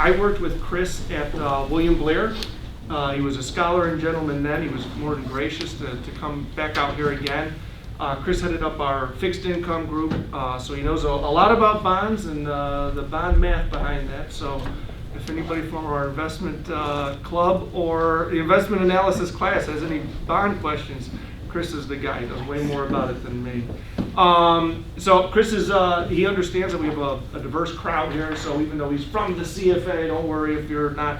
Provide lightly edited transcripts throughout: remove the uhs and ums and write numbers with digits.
I worked with Chris at William Blair. He was a scholar and gentleman then. He was more than gracious to come back out here again. Chris headed up our fixed income group, so he knows a lot about bonds and the bond math behind that. So if anybody from our investment club or the investment analysis class has any bond questions, Chris is the guy. He knows way more about it than me. So Chris is, he understands that we have a diverse crowd here, so even though he's from the CFA, don't worry if you're not,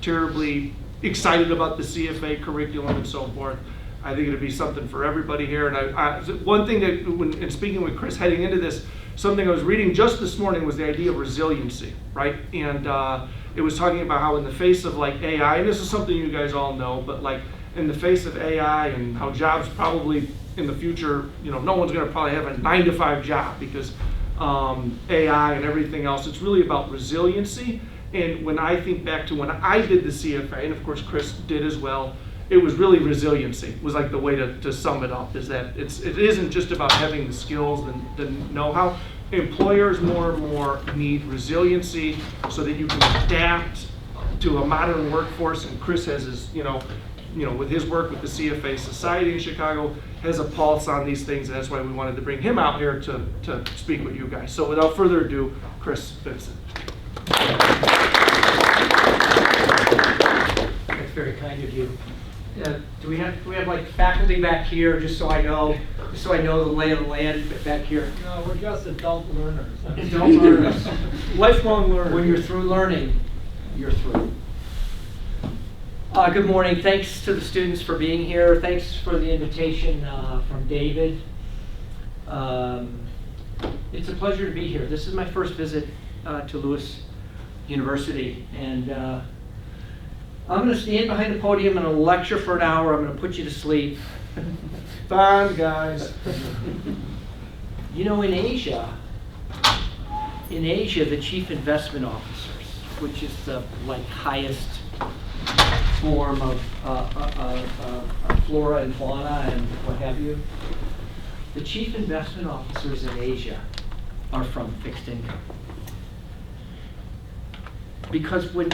terribly excited about the CFA curriculum and so forth. I think it'll be something for everybody here. And one thing that, in speaking with Chris heading into this, something I was reading just this morning was the idea of resiliency, right? And it was talking about how in the face of like AI, and this is something you guys all know, but like in the face of AI and how jobs probably in the future, no one's gonna probably have a 9-to-5 job because AI and everything else. It's really about resiliency. And when I think back to when I did the CFA, and of course Chris did as well, it was really resiliency was like the way to sum it up, is that it isn't just about having the skills and the know-how. Employers more and more need resiliency so that you can adapt to a modern workforce. And Chris has his, with his work with the CFA Society in Chicago, has a pulse on these things, and that's why we wanted to bring him out here to speak with you guys. So without further ado, Chris Vincent. That's very kind of you. Do we have like faculty back here, just so I know the lay of the land back here? No, we're just adult learners. Adult learners. Lifelong learners. When you're through learning, you're through. Good morning. Thanks to the students for being here. Thanks for the invitation from David. It's a pleasure to be here. This is my first visit to Lewis University, and I'm going to stand behind the podium and lecture for an hour. I'm going to put you to sleep. Fine, guys. In Asia, the chief investment officers, which is the highest form of flora and fauna and what have you, the chief investment officers in Asia are from fixed income. Because when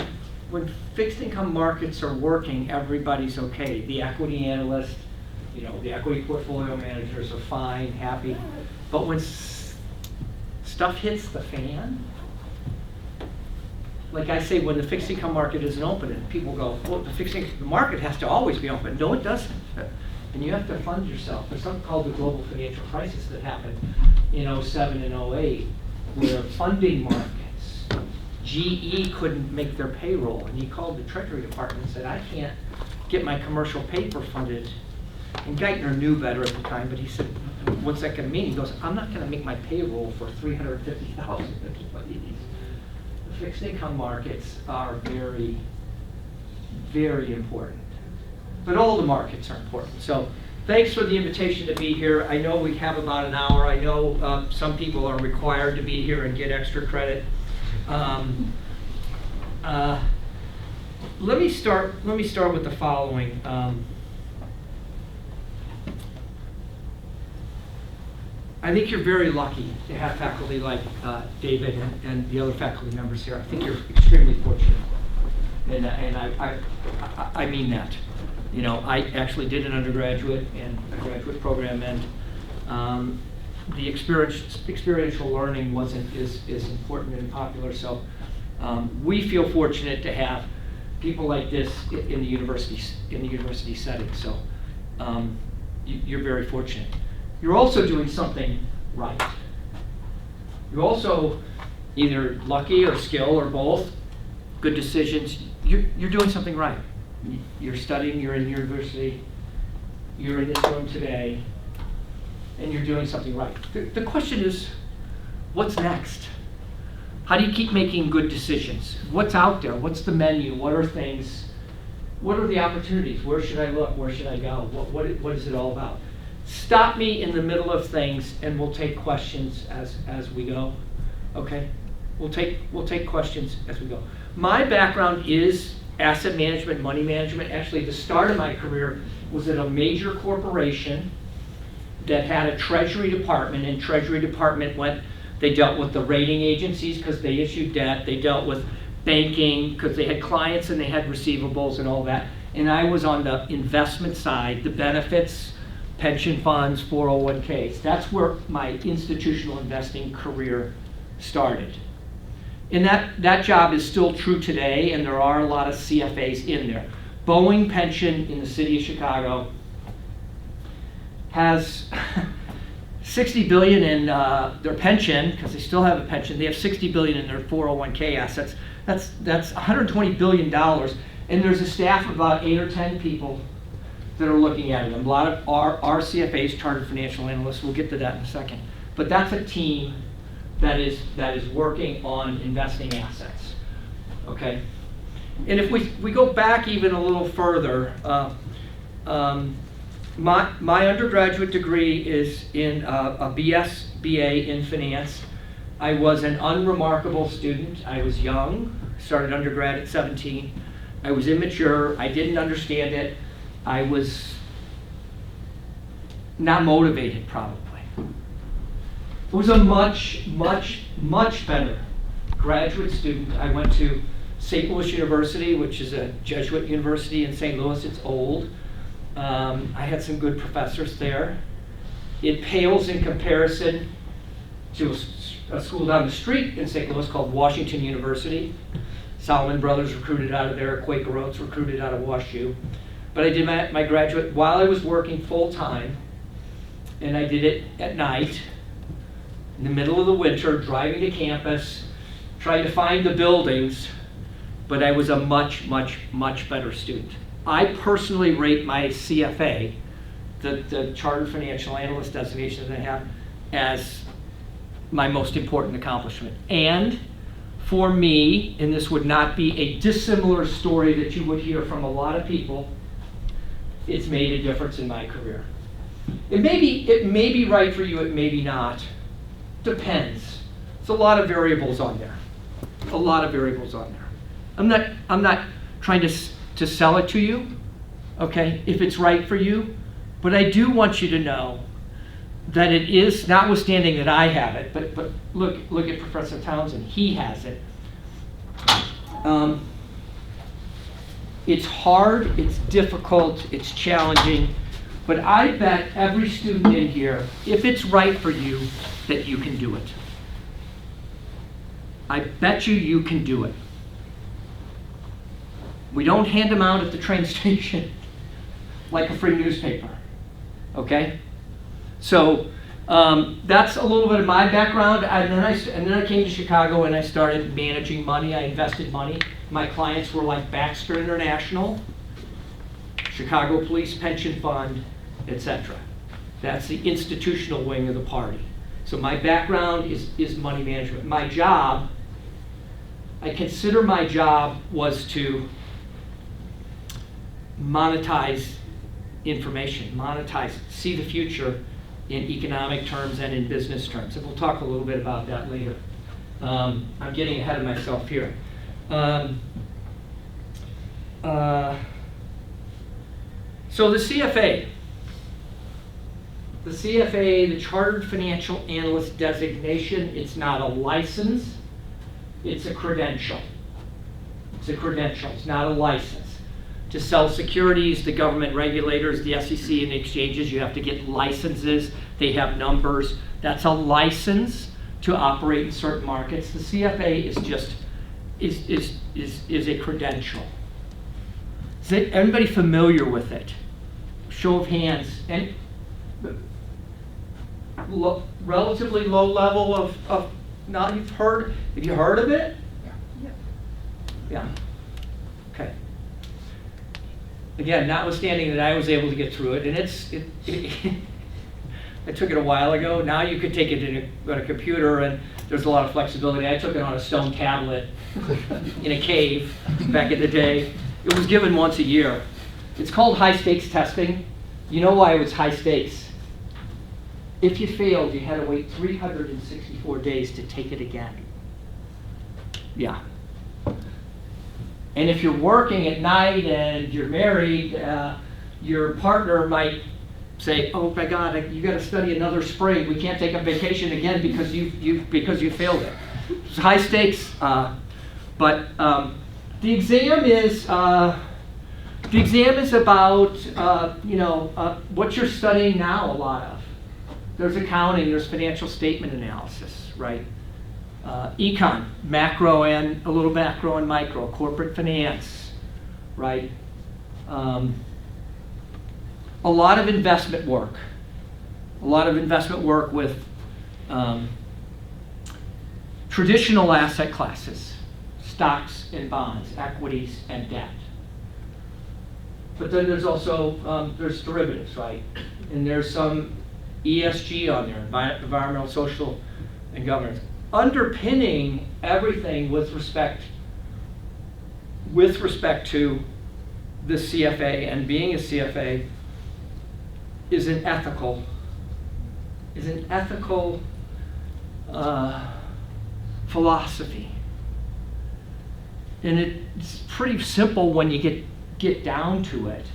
fixed income markets are working, everybody's okay. The equity analysts, the equity portfolio managers are fine, happy. But when stuff hits the fan, like I say, when the fixed income market isn't open, and people go, well, the market has to always be open. No, it doesn't. And you have to fund yourself. There's something called the global financial crisis that happened in 07 and 08, where funding markets, GE couldn't make their payroll, and he called the Treasury Department and said, I can't get my commercial paper funded. And Geithner knew better at the time, but he said, what's that going to mean? He goes, I'm not going to make my payroll for 350,000 employees. The fixed income markets are very, very important. But all the markets are important. So thanks for the invitation to be here. I know we have about an hour. I know some people are required to be here and get extra credit. Let me start with the following. I think you're very lucky to have faculty like David and the other faculty members here. I think you're extremely fortunate, and I mean that. I actually did an undergraduate and a graduate program, and the experiential learning wasn't as important and popular. So we feel fortunate to have people like this in the university setting. So you're very fortunate. You're also doing something right. You're also either lucky or skill or both. Good decisions. You're doing something right. You're studying. You're in university. You're in this room today. And you're doing something right. The question is, what's next? How do you keep making good decisions? What's out there? What's the menu? What are things? What are the opportunities? Where should I look? Where should I go? What is it all about? Stop me in the middle of things, and we'll take questions as we go. Okay? We'll take questions as we go. My background is asset management, money management. Actually, the start of my career was at a major corporation that had a Treasury Department, and Treasury Department they dealt with the rating agencies because they issued debt. They dealt with banking, because they had clients and they had receivables and all that. And I was on the investment side, the benefits, pension funds, 401ks. That's where my institutional investing career started. And that job is still true today, and there are a lot of CFAs in there. Boeing Pension in the city of Chicago has $60 billion in their pension, because they still have a pension. They have $60 billion in their 401k assets. That's $120 billion, and there's a staff of about 8 or 10 people that are looking at it. A lot of our CFAs, Chartered Financial Analysts, we'll get to that in a second. But that's a team that is working on investing assets, okay? And if we go back even a little further, my undergraduate degree is in a BA in finance. I was an unremarkable student. I was young, started undergrad at 17. I was immature, I didn't understand it. I was not motivated, probably. It was a much, much, much better graduate student. I went to St. Louis University, which is a Jesuit university in St. Louis. It's old. I had some good professors there. It pales in comparison to a school down the street in St. Louis called Washington University. Solomon Brothers recruited out of there. Quaker Oats recruited out of WashU. But I did my graduate while I was working full time, and I did it at night, in the middle of the winter, driving to campus, trying to find the buildings, but I was a much, much, much better student. I personally rate my CFA, the Chartered Financial Analyst designation that I have, as my most important accomplishment. And for me, and this would not be a dissimilar story that you would hear from a lot of people, it's made a difference in my career. It may be right for you, it may be not. Depends. There's a lot of variables on there. A lot of variables on there. I'm not trying to sell it to you, okay, if it's right for you, but I do want you to know that it is, notwithstanding that I have it, but look at Professor Townsend, he has it. It's hard, it's difficult, it's challenging, but I bet every student in here, if it's right for you, that you can do it. I bet you can do it. We don't hand them out at the train station like a free newspaper, okay? So that's a little bit of my background, and then I came to Chicago and I started managing money. I invested money. My clients were like Baxter International, Chicago Police Pension Fund, etc. That's the institutional wing of the party. So my background is money management. My job, I consider my job was to monetize information, see the future in economic terms and in business terms. And we'll talk a little bit about that later. I'm getting ahead of myself here. So the CFA, the Chartered Financial Analyst designation, it's not a license, it's a credential. It's a credential, it's not a license. To sell securities, the government regulators, the SEC and the exchanges, you have to get licenses. They have numbers. That's a license to operate in certain markets. The CFA is just is a credential. Is everybody familiar with it? Show of hands. And relatively low level of now you've heard. Have you heard of it? Yeah. Okay. Again, notwithstanding that I was able to get through it, and I took it a while ago. Now you could take it on a computer, and there's a lot of flexibility. I took it on a stone tablet in a cave back in the day. It was given once a year. It's called high stakes testing. You know why it was high stakes? If you failed, you had to wait 364 days to take it again. Yeah. And if you're working at night and you're married, your partner might say, "Oh my God, you got to study another spring. We can't take a vacation again because you failed it." It's high stakes But the exam is about what you're studying now. A lot of there's accounting, there's financial statement analysis, right? Econ, macro and a little macro and micro, corporate finance, right? A lot of investment work. A lot of investment work with traditional asset classes, stocks and bonds, equities and debt. But then there's also there's derivatives, right? And there's some ESG on there, environmental, social, and governance. Underpinning everything with respect to the CFA and being a CFA is an ethical philosophy. And it's pretty simple when you get down to it.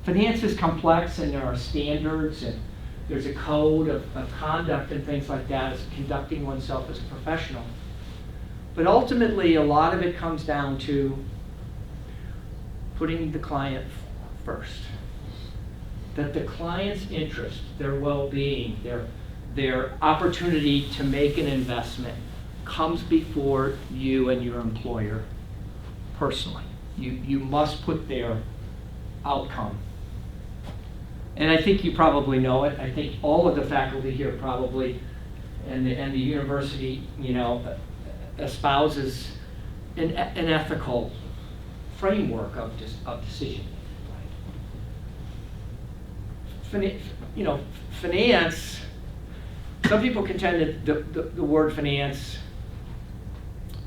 Finance is complex, and there are standards, and there's a code of conduct and things like that as conducting oneself as a professional. But ultimately, a lot of it comes down to putting the client first. That the client's interest, their well-being, their opportunity to make an investment comes before you and your employer personally. You must put their outcome. And I think you probably know it. I think all of the faculty here probably, and the university, espouses an ethical framework of decision making. Finance. Some people contend that the word finance,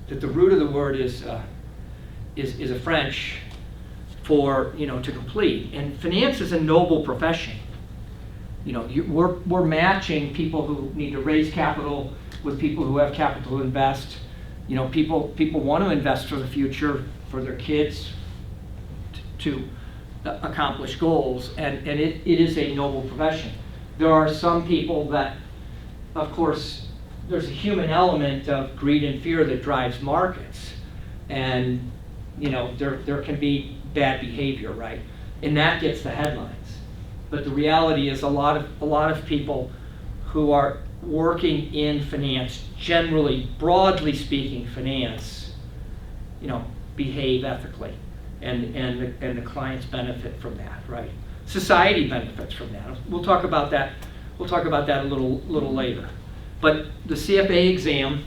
that the root of the word is a French for to complete. And finance is a noble profession. We're matching people who need to raise capital with people who have capital to invest. People want to invest for the future, for their kids, to accomplish goals, and it is a noble profession. There are some people that, of course, there's a human element of greed and fear that drives markets, and there can be bad behavior, right? And that gets the headlines. But the reality is a lot of people who are working in finance, generally, broadly speaking, finance, behave ethically, and the clients benefit from that, right? Society benefits from that. We'll talk about that. We'll talk about that a little later. But the CFA exam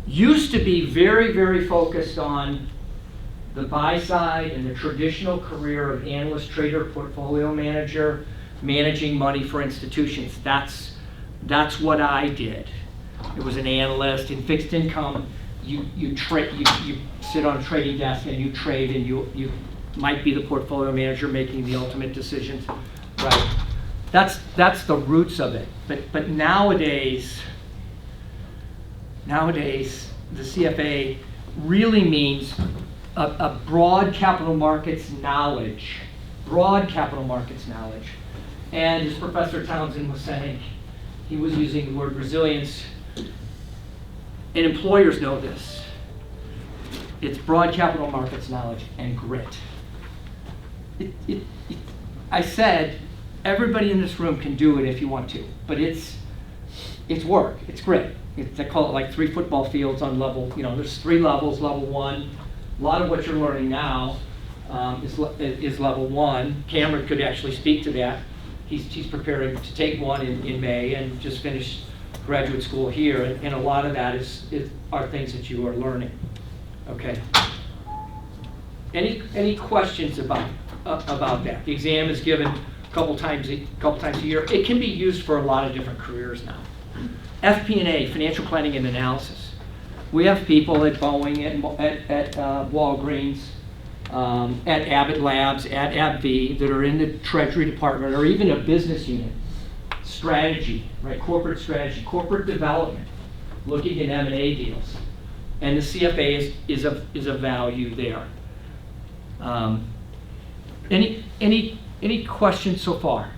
used to be very, very focused on the buy side and the traditional career of analyst, trader, portfolio manager, managing money for institutions. That's what I did. It was an analyst in fixed income. You sit on a trading desk and you trade, and you might be the portfolio manager making the ultimate decisions, right? That's the roots of it. But nowadays the CFA really means a broad capital markets knowledge. And as Professor Townsend was saying, he was using the word resilience. And employers know this. It's broad capital markets knowledge and grit. I said everybody in this room can do it if you want to, but it's work, it's grit. They call it like 3 football fields on level, there's 3 levels. Level 1, a lot of what you're learning now is level 1. Cameron could actually speak to that. He's preparing to take one in May and just finished graduate school here, and a lot of that are things that you are learning. Okay. Any questions about that? The exam is given a couple times a year. It can be used for a lot of different careers now. FP&A, financial planning and analysis. We have people at Boeing, at Walgreens, at Abbott Labs, at AbbVie that are in the Treasury Department or even a business unit. Strategy, right? Corporate strategy, corporate development, looking at M&A deals, and the CFA is a value there. Any questions so far?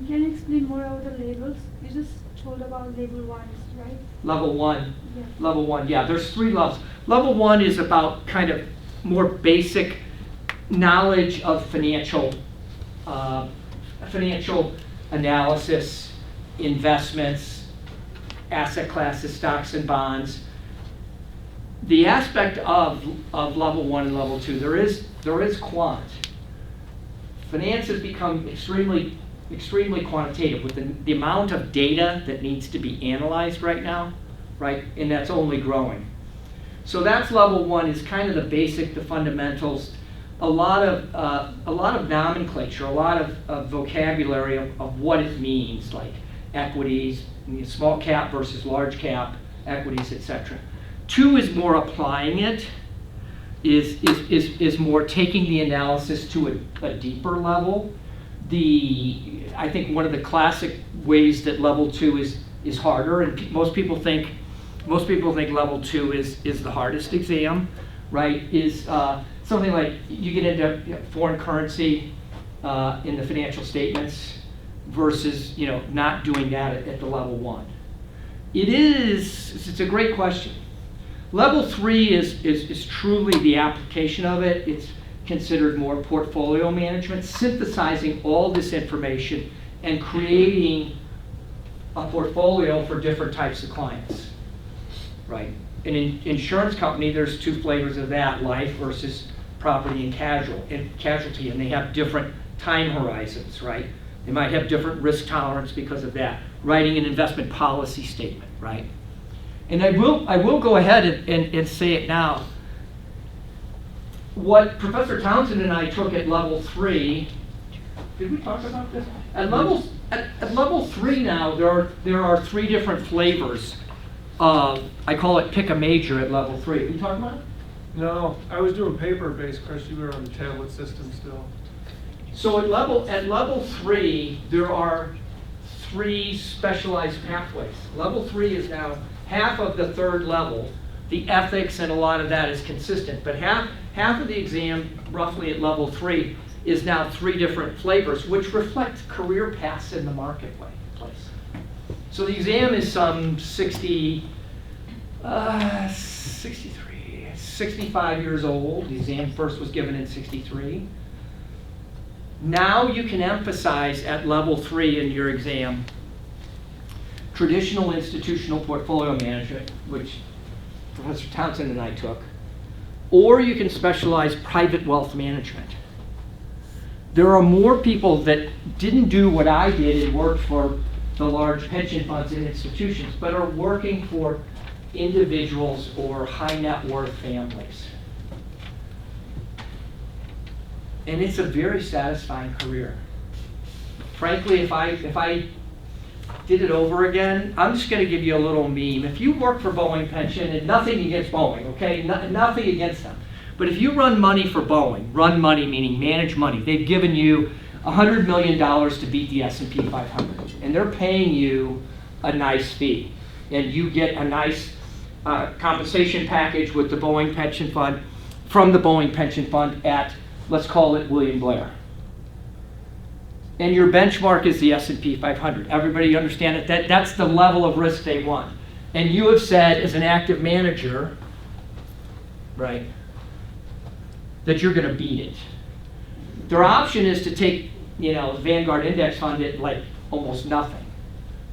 Can you explain more about the labels You just told about level ones, right? Level one. Yeah. Level one, yeah, there's 3 levels. Level one is about kind of more basic knowledge of financial analysis, investments, asset classes, stocks and bonds. The aspect of level one and level two, there is quant. Finance has become extremely quantitative with the amount of data that needs to be analyzed right now, right? And that's only growing. So that's level one, is kind of the basic, the fundamentals, a lot of nomenclature, a lot of vocabulary of what it means, like equities, small cap versus large cap equities, etc. Two is more applying it, is more taking the analysis to a deeper level. I think one of the classic ways that level two is harder, and most people think level two is the hardest exam, right? Is something like you get into foreign currency in the financial statements versus not doing that at the level one. It's a great question. Level three is truly the application of it. It's considered more portfolio management, synthesizing all this information and creating a portfolio for different types of clients, right? In an insurance company, there's 2 flavors of that, life versus property and casualty, and they have different time horizons, right? They might have different risk tolerance because of that. Writing an investment policy statement, right? And I will go ahead and say it now. What Professor Townsend and I took at level 3, did we talk about this? At level 3 now, there are 3 different flavors. I call it pick a major at level 3. Did we talk about it? No, I was doing paper-based, Chris. You were on the tablet system still. So at level 3, there are 3 specialized pathways. Level 3 is now half of the 3rd level. The ethics and a lot of that is consistent, but half of the exam, roughly at level 3, is now 3 different flavors, which reflect career paths in the marketplace. So the exam is some 65 years old. The exam first was given in 63. Now you can emphasize at level 3 in your exam traditional institutional portfolio management, which Professor Townsend and I took, or you can specialize private wealth management. There are more people that didn't do what I did and worked for the large pension funds and institutions, but are working for individuals or high net worth families. And it's a very satisfying career. Frankly, if I did it over again, I'm just going to give you a little meme. If you work for Boeing Pension, and nothing against Boeing, okay? Nothing against them. But if you run money for Boeing, run money meaning manage money, they've given you $100 million to beat the S&P 500. And they're paying you a nice fee. And you get a nice compensation package with the Boeing Pension Fund, from the Boeing Pension Fund at, let's call it William Blair. And your benchmark is the S&P 500. Everybody understand it? That's the level of risk they want. And you have said, as an active manager, right, that you're going to beat it. Their option is to take, the Vanguard Index Fund at like almost nothing,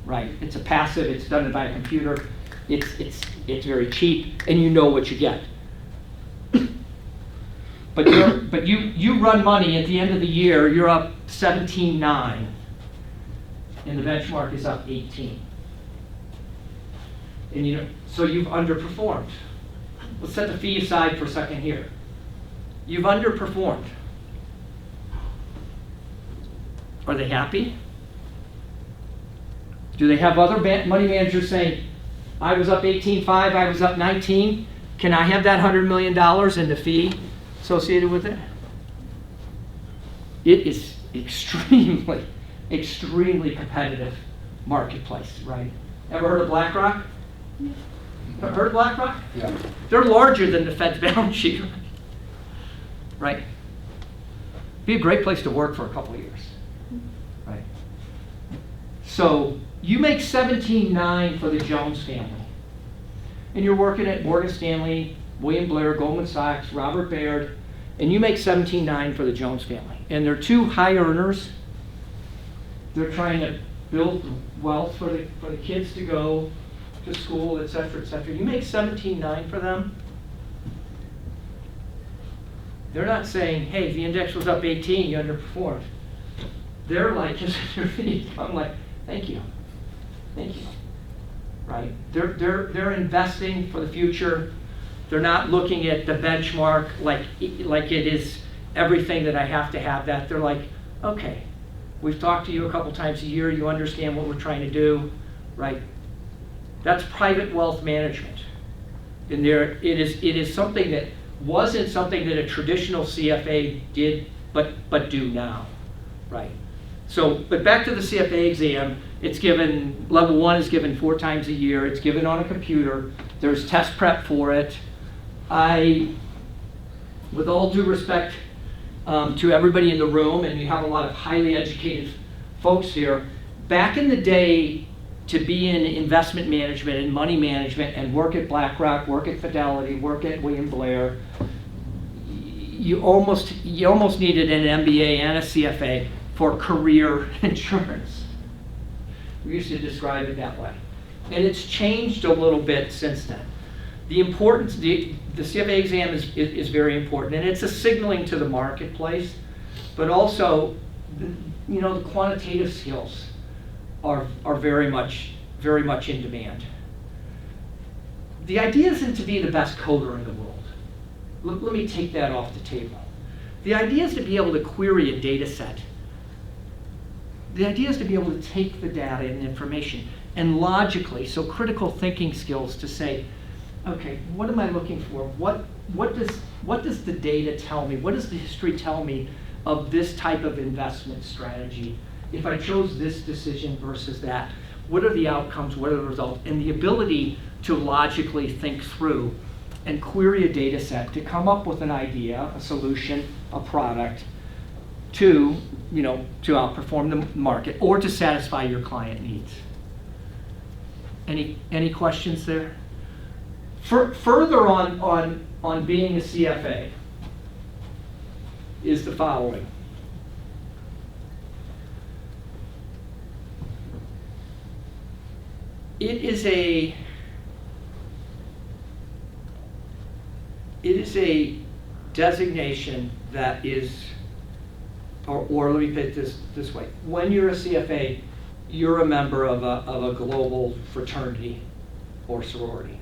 right? It's a passive. It's done by a computer. It's very cheap, and you know what you get. But you run money at the end of the year, you're up 17.9, and the benchmark is up 18. And so you've underperformed. Let's set the fee aside for a second here. You've underperformed. Are they happy? Do they have other money managers saying, I was up 18.5, I was up 19, can I have that $100 million and the fee associated with it? It is extremely competitive marketplace, right? Ever heard of BlackRock? Heard of BlackRock? Yeah. They're larger than the Fed's balance sheet, right? Be a great place to work for a couple of years, right? So You make 17.9 for the Jones family. And you're working at Morgan Stanley, William Blair, Goldman Sachs, Robert Baird, and you make 17.9 for the Jones family. And they're two high earners. They're trying to build wealth for the kids to go to school, et cetera, et cetera. You make 17.9 for them. They're not saying, hey, the index was up 18, you underperformed. They're like, I'm like, thank you. Thank you. Right? They're investing for the future. They're not looking at the benchmark like it is everything that I have to have that. They're like, okay, we've talked to you a couple times a year, you understand what we're trying to do, right? That's private wealth management. And it is something that wasn't something that a traditional CFA did, but do now, right? So, but back to the CFA exam, it's given, level 1 is given 4 times a year, it's given on a computer, there's test prep for it. With all due respect to everybody in the room, and you have a lot of highly educated folks here, back in the day, to be in investment management and money management and work at BlackRock, work at Fidelity, work at William Blair, you almost needed an MBA and a CFA for career insurance. We used to describe it that way. And it's changed a little bit since then. The importance, the CFA exam is very important, and it's a signaling to the marketplace, but also, the quantitative skills are very much in demand. The idea isn't to be the best coder in the world. Let me take that off the table. The idea is to be able to query a data set. The idea is to be able to take the data and information and logically, so critical thinking skills to say, okay, what am I looking for? What does the data tell me? What does the history tell me of this type of investment strategy? If I chose this decision versus that, what are the outcomes? What are the results? And the ability to logically think through and query a data set to come up with an idea, a solution, a product to outperform the market or to satisfy your client needs. Any questions there? Further on being a CFA is the following. It is a designation that is, or let me put it this way. When you're a CFA, you're a member of a global fraternity or sorority.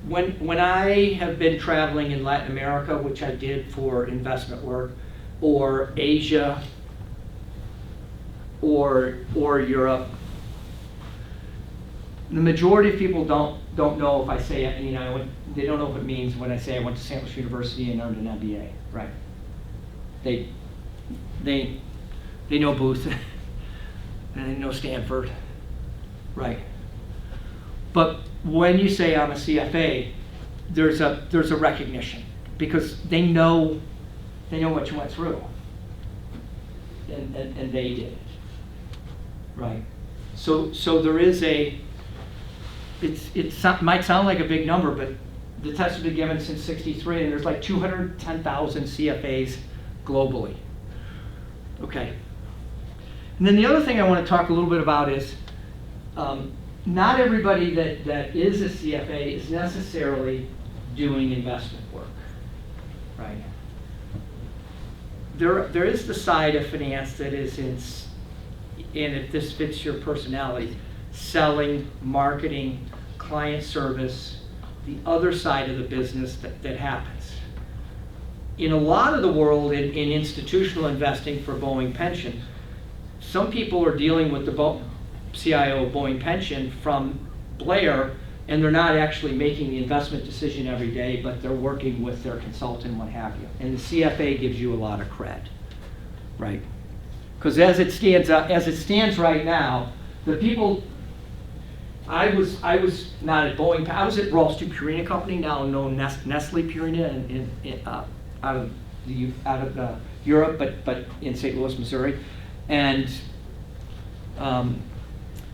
When I have been traveling in Latin America, which I did for investment work, or Asia, or Europe, the majority of people don't know if I say it, they don't know what it means when I say I went to St. Louis University and earned an MBA, right? They know Booth and they know Stanford, right? But when you say I'm a CFA, there's a recognition because they know what you went through, and they did it, right? So there is it might sound like a big number, but the test has been given since '63, and there's like 210,000 CFAs globally. Okay. And then the other thing I want to talk a little bit about is not everybody that is a CFA is necessarily doing investment work, right? There is the side of finance that is and if this fits your personality, selling, marketing, client service, the other side of the business that happens. In a lot of the world, in institutional investing for Boeing Pension, some people are dealing with the CIO of Boeing Pension from Blair, and they're not actually making the investment decision every day, but they're working with their consultant, what have you. And the CFA gives you a lot of cred, right? Because as it stands right now, the people. I was not at Boeing. I was at Rolls Royce Purina Company, now known Nestle Purina, out of Europe, but in St. Louis, Missouri. And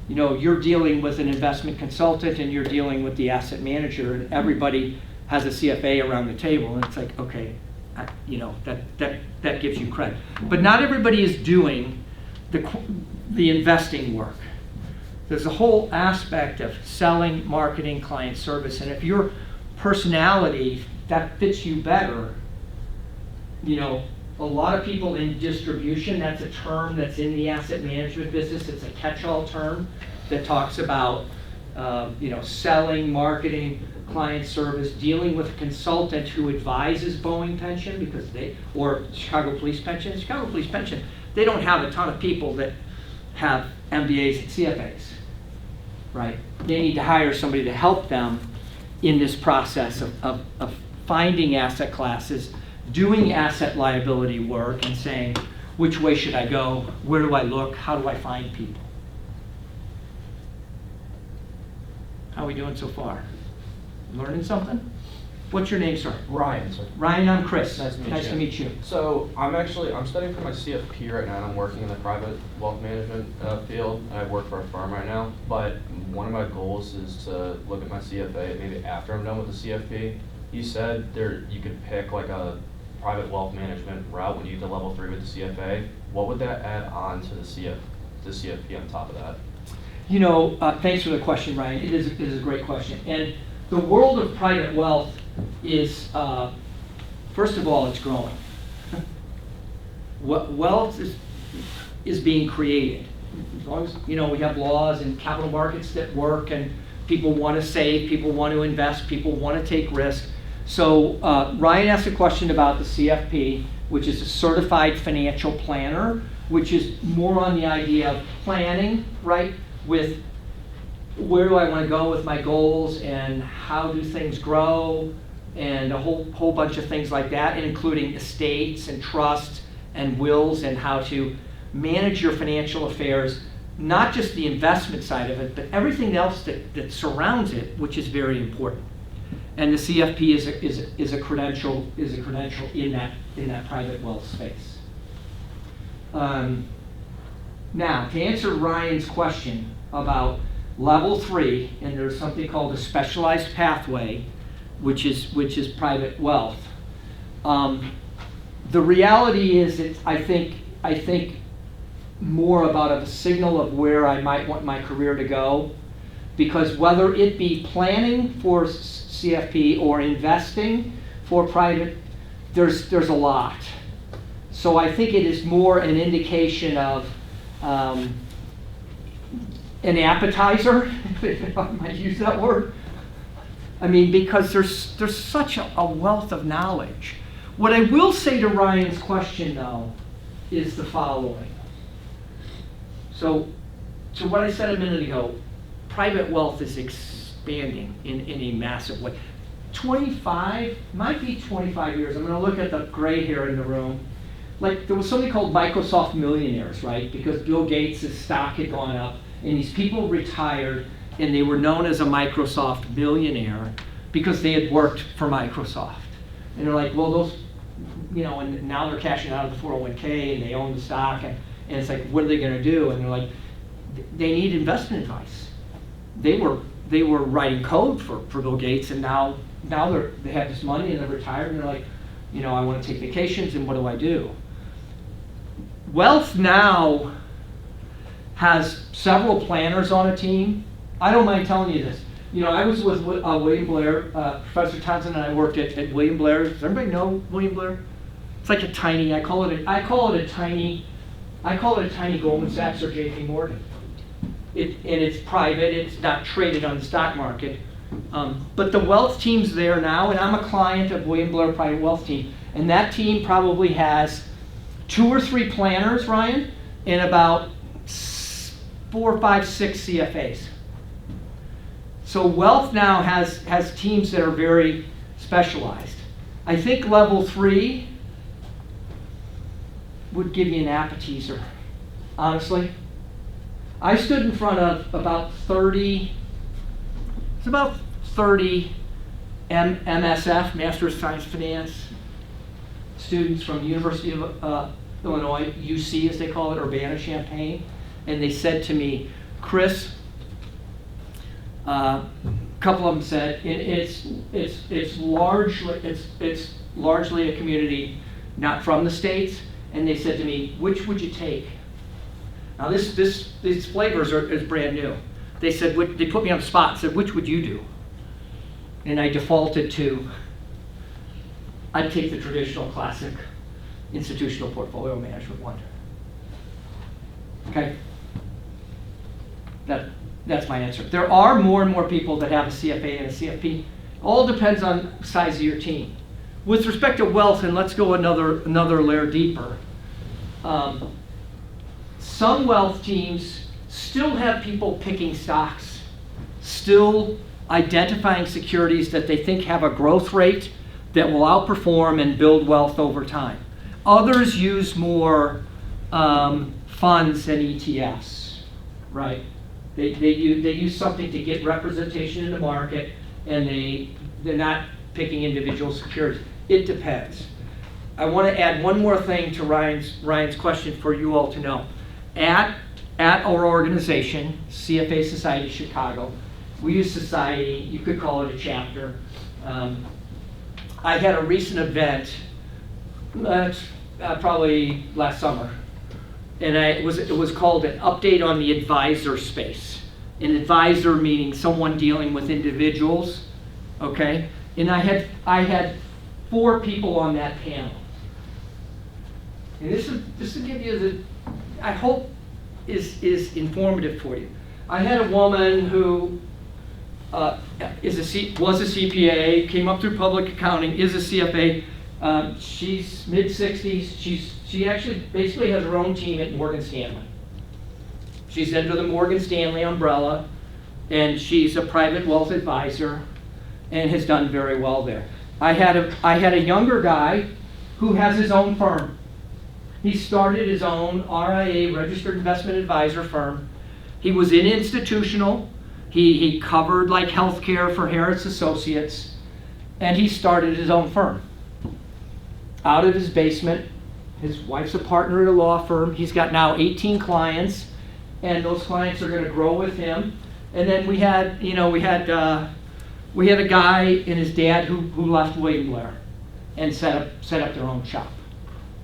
you know, you're dealing with an investment consultant and you're dealing with the asset manager, and everybody has a CFA around the table, and it's like, okay, you know, that gives you credit. But not everybody is doing the investing work. There's a whole aspect of selling, marketing, client service, and if your personality that fits you better, you know, a lot of people in distribution, that's a term that's in the asset management business. It's a catch-all term that talks about you know, selling, marketing, client service, dealing with a consultant who advises Boeing Pension because or Chicago Police Pension. Chicago Police Pension, they don't have a ton of people that have MBAs and CFAs, right? They need to hire somebody to help them in this process of finding asset classes, doing asset liability work, and saying, which way should I go? Where do I look? How do I find people? How are we doing so far? Learning something? What's your name, sir? Ryan, sir. Ryan, I'm Chris. Nice to meet you. So I'm studying for my CFP right now, and I'm working in the private wealth management field. I work for a firm right now, but one of my goals is to look at my CFA maybe after I'm done with the CFP. You said you could pick like a private wealth management route when you get to level 3 with the CFA. What would that add on to the CFP on top of that? You know, thanks for the question, Ryan. It is a great question. And the world of private wealth is, first of all, it's growing. Wealth is being created. As long as, you know, we have laws and capital markets that work, and people want to save, people want to invest, people want to take risks. So Ryan asked a question about the CFP, which is a certified financial planner, which is more on the idea of planning, right? With where do I want to go with my goals, and how do things grow, and a whole bunch of things like that, and including estates and trusts and wills, and how to manage your financial affairs, not just the investment side of it, but everything else that surrounds it, which is very important. And the CFP is a credential in that private wealth space. Now, to answer Ryan's question about level 3, and there's something called a specialized pathway, which is private wealth. The reality is that I think more about a signal of where I might want my career to go, because whether it be planning for CFP or investing for private, there's a lot. So I think it is more an indication of an appetizer, if I might use that word. I mean, because there's such a wealth of knowledge. What I will say to Ryan's question, though, is the following. So, to what I said a minute ago, private wealth is expanding in a massive way. 25, might be 25 years. I'm going to look at the gray hair in the room. Like, there was something called Microsoft millionaires, right? Because Bill Gates' stock had gone up, and these people retired, and they were known as a Microsoft millionaire because they had worked for Microsoft. And they're like, well, those, you know, and now they're cashing out of the 401k, and they own the stock, and it's like, what are they going to do? And they're like, they need investment advice. They were writing code for Bill Gates, and now they have this money, and they're retired, and they're like, you know, I want to take vacations, and what do I do? Wealth now has several planners on a team. I don't mind telling you this. You know, I was with William Blair. Professor Townsend and I worked at William Blair. Does everybody know William Blair? It's like a tiny. I call it a tiny Goldman Sachs or J.P. Morgan. And it's private. It's not traded on the stock market. But the wealth team's there now, and I'm a client of William Blair Private Wealth Team, and that team probably has 2 or 3 planners, Ryan, and about 4, 5, 6 CFAs. So wealth now has teams that are very specialized. I think level 3 would give you an appetizer, honestly. I stood in front of about 30 MSF, Master of Science Finance, students from the University of Illinois, UC as they call it, Urbana-Champaign, and they said to me, Chris, a couple of them said, it's largely a community not from the States, and they said to me, which would you take? Now these flavors is brand new. They said, they put me on the spot and said, which would you do? And I defaulted to, I'd take the traditional classic institutional portfolio management one. Okay? That's my answer. There are more and more people that have a CFA and a CFP. All depends on the size of your team. With respect to wealth, and let's go another layer deeper. Some wealth teams still have people picking stocks, still identifying securities that they think have a growth rate that will outperform and build wealth over time. Others use more funds and ETFs, right? They use something to get representation in the market, and they're not picking individual securities. It depends. I want to add one more thing to Ryan's question for you all to know. At our organization, CFA Society Chicago, we use society, you could call it a chapter. I had a recent event, probably last summer, and it was called an update on the advisor space. An advisor meaning someone dealing with individuals, okay? And I had 4 people on that panel. And this will give you the, I hope is informative for you. I had a woman who was a CPA, came up through public accounting, is a CFA. She's mid-60s. She actually basically has her own team at Morgan Stanley. She's under the Morgan Stanley umbrella, and she's a private wealth advisor and has done very well there. I had a younger guy who has his own firm. He started his own RIA, Registered Investment Advisor firm. He was in institutional. He covered like healthcare for Harris Associates, and he started his own firm. Out of his basement, his wife's a partner at a law firm. He's got now 18 clients, and those clients are going to grow with him. And then we had a guy and his dad who left William Blair and set up their own shop,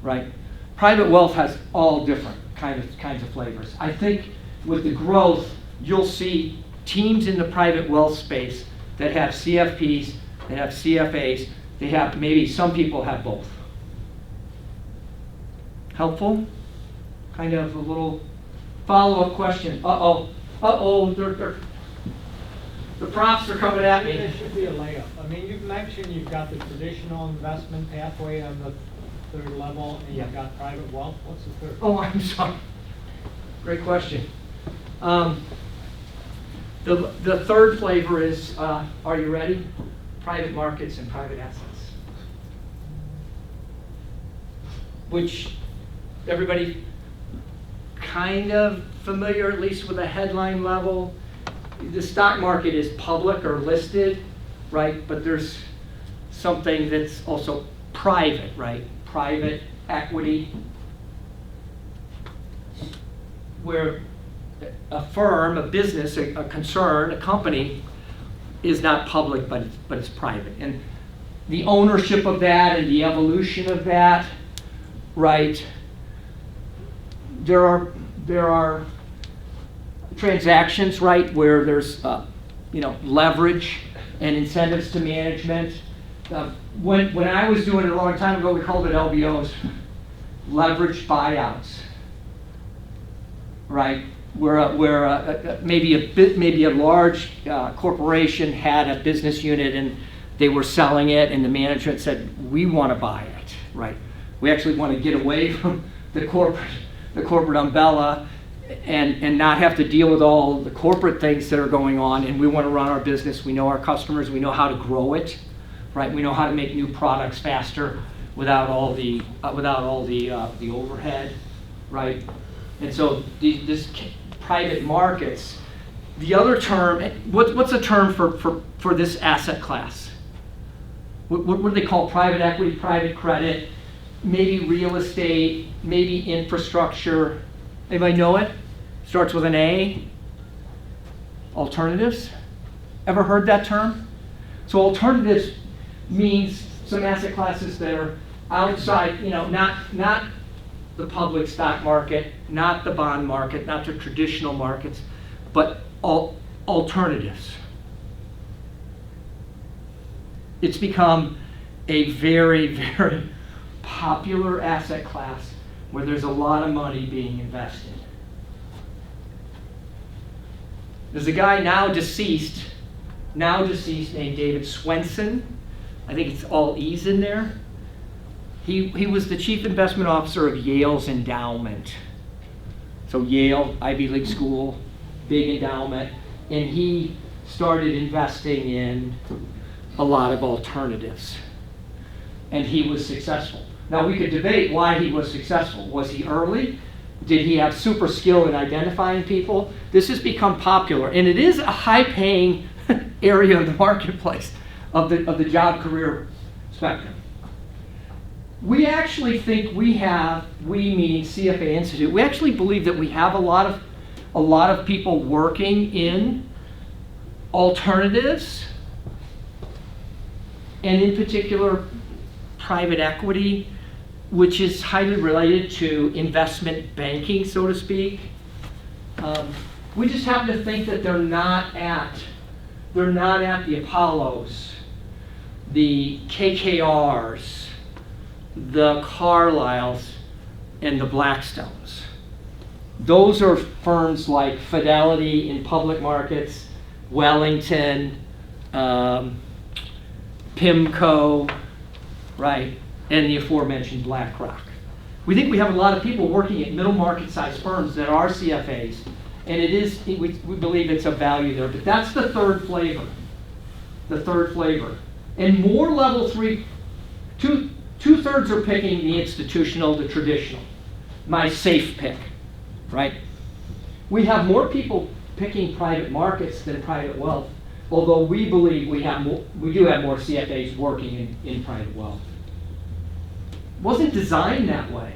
right? Private wealth has all different kinds of flavors. I think with the growth, you'll see teams in the private wealth space that have CFPs, that have CFAs, they have, maybe some people have both. Helpful? Kind of a little follow-up question. The props are coming at me. There should be a layup. I mean, you've mentioned you've got the traditional investment pathway on the 3rd level, and you've got private wealth. What's the 3rd? Oh, I'm sorry. Great question. The 3rd flavor is, are you ready? Private markets and private assets. Which everybody kind of familiar, at least with a headline level. The stock market is public or listed, right? But there's something that's also private, right? Private equity, where a firm, a business, a concern, a company is not public, but it's private. And the ownership of that and the evolution of that, right? There are transactions, right, where there's leverage and incentives to management. When I was doing it a long time ago, we called it LBOs, leveraged buyouts, right? Where maybe a large corporation had a business unit and they were selling it, and the management said, "We want to buy it," right? We actually want to get away from the corporate umbrella and not have to deal with all the corporate things that are going on, and we want to run our business. We know our customers. We know how to grow it, right? We know how to make new products faster without all the overhead, right? And so this private markets. The other term, what's a term for this asset class? What do they call private equity, private credit? maybe real estate, maybe infrastructure. Anybody know it? Starts with an A. Alternatives. Ever heard that term? So alternatives means some asset classes that are outside, not the public stock market, not the bond market, not the traditional markets, but alternatives. It's become a very, very popular asset class where there's a lot of money being invested. There's a guy now deceased named David Swenson. I think it's all E's in there. He was the chief investment officer of Yale's endowment. So Yale, Ivy League school, big endowment. And he started investing in a lot of alternatives. And he was successful. Now we could debate why he was successful. Was he early? Did he have super skill in identifying people? This has become popular. And it is a high-paying area of the marketplace, of the job career spectrum. We actually think we meaning CFA Institute, we actually believe that we have a lot of people working in alternatives, and in particular private equity, which is highly related to investment banking, so to speak. We just happen to think that they're not at the Apollos, the KKRs, the Carlyles, and the Blackstones. Those are firms like Fidelity in public markets, Wellington, PIMCO, right, and the aforementioned BlackRock. We think we have a lot of people working at middle market sized firms that are CFAs, and we believe it's of value there. But that's the third flavor. The third flavor. And more level 3, two-thirds are picking the institutional, the traditional. My safe pick, right? We have more people picking private markets than private wealth, although we believe we do have more CFAs working in private wealth. Wasn't designed that way,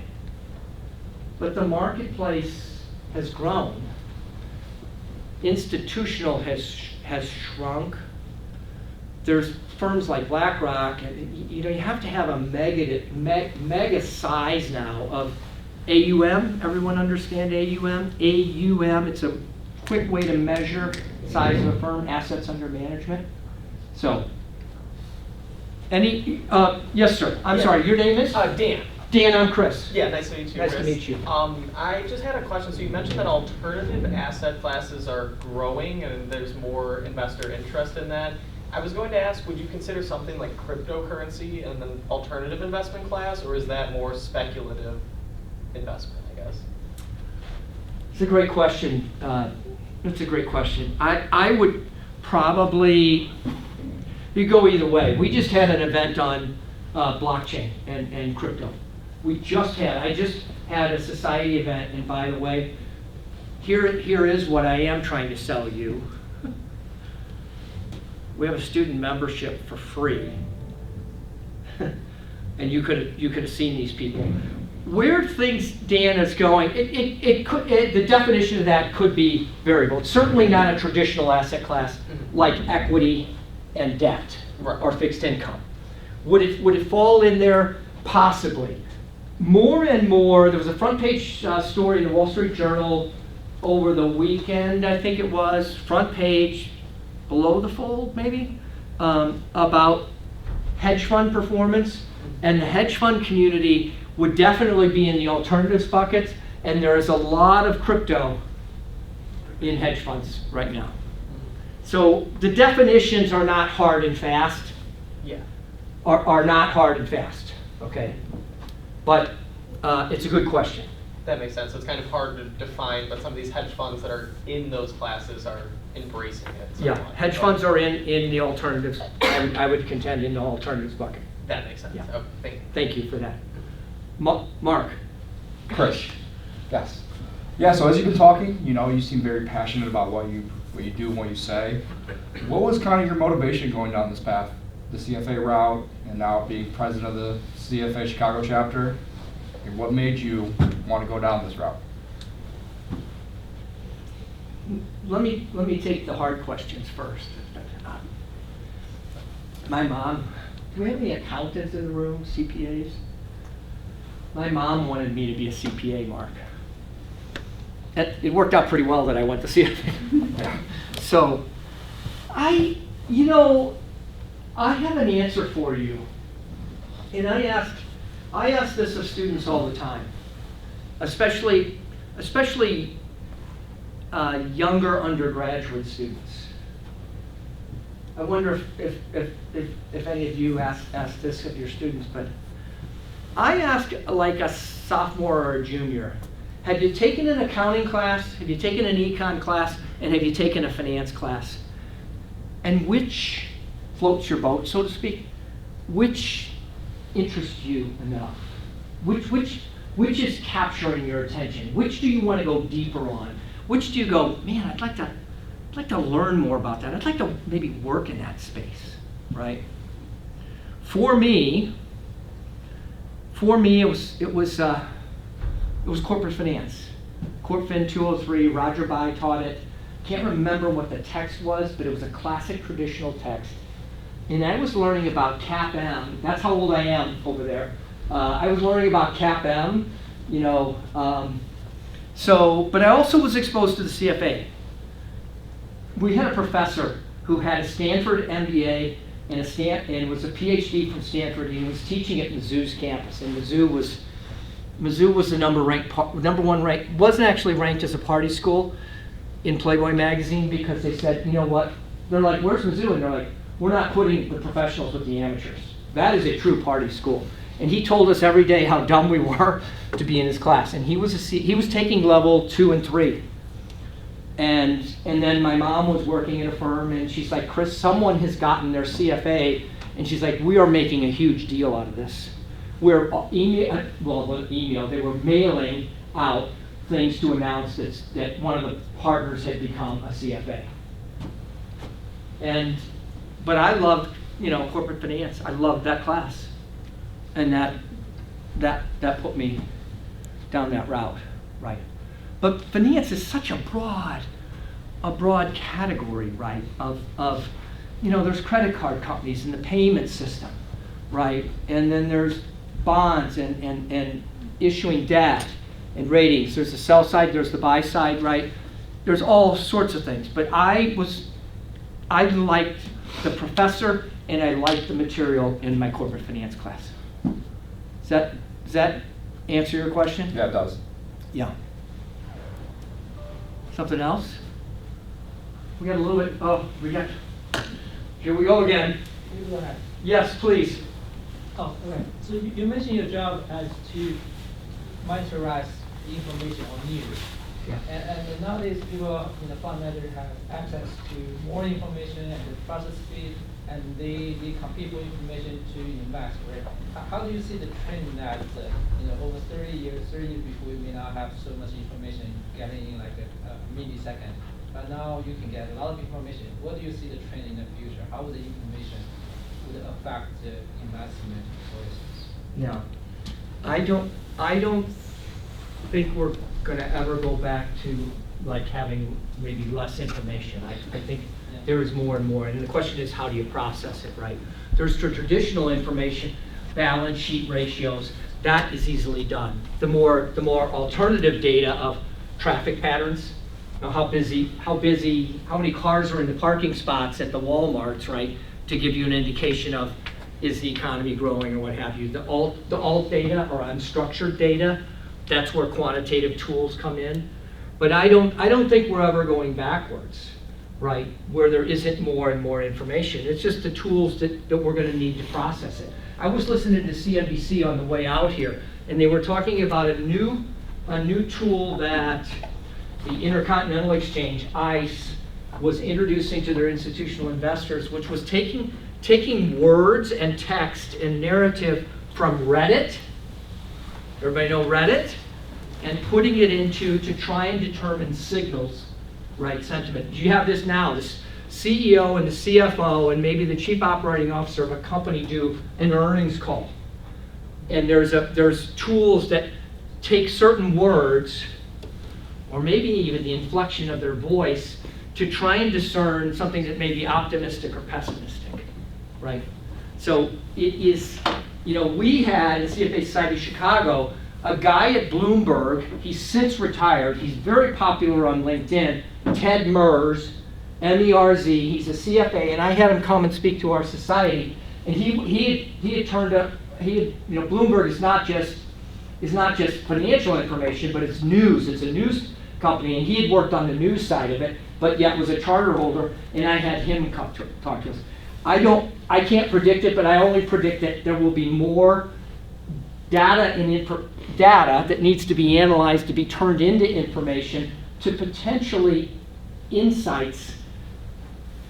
but the marketplace has grown. Institutional has shrunk. There's firms like BlackRock, you have to have a mega size now of AUM. Everyone understand AUM? AUM, it's a quick way to measure size of a firm, assets under management. So, yes sir, I'm sorry, your name is? Dan. Dan, I'm Chris. Yeah, nice to meet you, Nice Chris. to meet you. I just had a question. So you mentioned that alternative asset classes are growing and there's more investor interest in that. I was going to ask, would you consider something like cryptocurrency an alternative investment class, or is that more speculative investment, I guess? It's a great question. It's a great question. I would probably, you go either way. We just had an event on blockchain and crypto. I just had a society event, and by the way, here is what I am trying to sell you. We have a student membership for free. And you could have seen these people. Where things, Dan, is going, the definition of that could be variable. It's certainly not a traditional asset class like equity and debt or fixed income. Would it fall in there? Possibly. More and more, there was a front page story in the Wall Street Journal over the weekend, I think it was, front page, below the fold maybe, about hedge fund performance. And the hedge fund community would definitely be in the alternatives buckets, and there is a lot of crypto in hedge funds right now. So the definitions are not hard and fast. Yeah. Are not hard and fast, okay? But it's a good question. That makes sense. So it's kind of hard to define, but some of these hedge funds that are in those classes are embracing it. Yeah, somewhat. hedge funds are in the alternatives. I would contend in the alternatives bucket. That makes sense. Yeah. Oh, thank you. Thank you for that. Mark. Chris. Yes. Yeah, so as you've been talking, you seem very passionate about what you do and what you say. What was kind of your motivation going down this path? the CFA route and now being president of the CFA Chicago chapter? And what made you want to go down this route? Let me take the hard questions first. My mom, do we have any accountants in the room, CPAs? My mom wanted me to be a CPA, Mark. It worked out pretty well that I went to CFA. So, I have an answer for you. And I ask this of students all the time, especially younger undergraduate students. I wonder if any of you ask this of your students, but I ask like a sophomore or a junior, have you taken an accounting class, have you taken an econ class, and have you taken a finance class? And which floats your boat, so to speak? Which interests you enough? Which is capturing your attention? Which do you want to go deeper on? Which do you go, man, I'd like to learn more about that. I'd like to maybe work in that space, right? For me, it was corporate finance. Corp Fin 203, Roger Bai taught it. Can't remember what the text was, but it was a classic traditional text. And I was learning about CAPM. That's how old I am over there. I was learning about CAPM, but I also was exposed to the CFA. We had a professor who had a Stanford MBA and was a PhD from Stanford, and he was teaching at Mizzou's campus. And Mizzou was the number one ranked, wasn't actually ranked as a party school in Playboy magazine, because they said, you know what? They're like, where's Mizzou? And they're like, we're not putting the professionals with the amateurs. That is a true party school. And he told us every day how dumb we were to be in his class. And he was taking level 2 and 3. And then my mom was working in a firm, and she's like, Chris, someone has gotten their CFA, and she's like, we are making a huge deal out of this. They were mailing out things to announce that one of the partners had become a CFA. But I loved, corporate finance. I loved that class. And that put me down that route, right? But finance is such a broad category, right? Of there's credit card companies and the payment system, right? And then there's bonds and issuing debt and ratings. There's the sell side, there's the buy side, right? There's all sorts of things. But I liked the professor, and I liked the material in my corporate finance class. Does that answer your question? Yeah, it does. Yeah. Something else? We got a little bit, here we go again. You go ahead. Yes, please. Oh, okay. So you mentioned your job as to monitorize the information on news. Yeah. And nowadays people in the fund manager have access to more information and the process speed, and they compete for information to invest, right? How do you see the trend that, over 30 years before, we may not have so much information getting in like a millisecond, but now you can get a lot of information. What do you see the trend in the future? How would the information would affect the investment choices? Yeah. I don't think we're going to ever go back to like having maybe less information. I think there is more and more, and the question is, how do you process it, right? There's traditional information, balance sheet ratios, that is easily done. The more alternative data of traffic patterns, how many cars are in the parking spots at the Walmarts, right? To give you an indication of, is the economy growing or what have you. The alt data or unstructured data, that's where quantitative tools come in. But I don't think we're ever going backwards, right? Where there isn't more and more information. It's just the tools that we're going to need to process it. I was listening to CNBC on the way out here, and they were talking about a new tool that the Intercontinental Exchange, ICE, was introducing to their institutional investors, which was taking words and text and narrative from Reddit. Everybody know Reddit? And putting it into to try and determine signals, right? Sentiment. You have this now, CEO and the CFO and maybe the chief operating officer of a company do an earnings call. And there's tools that take certain words, or maybe even the inflection of their voice, to try and discern something that may be optimistic or pessimistic, right? So it is, we had in CFA Society Chicago, a guy at Bloomberg. He's since retired. He's very popular on LinkedIn, Ted Merz, M-E-R-Z. He's a CFA, and I had him come and speak to our society. And he had turned up, Bloomberg is not just financial information, but it's news. It's a news company, and he had worked on the news side of it, but yet was a charter holder, and I had him come to talk to us. I can't predict it, but I only predict that there will be more data that needs to be analyzed, to be turned into information, to potentially insights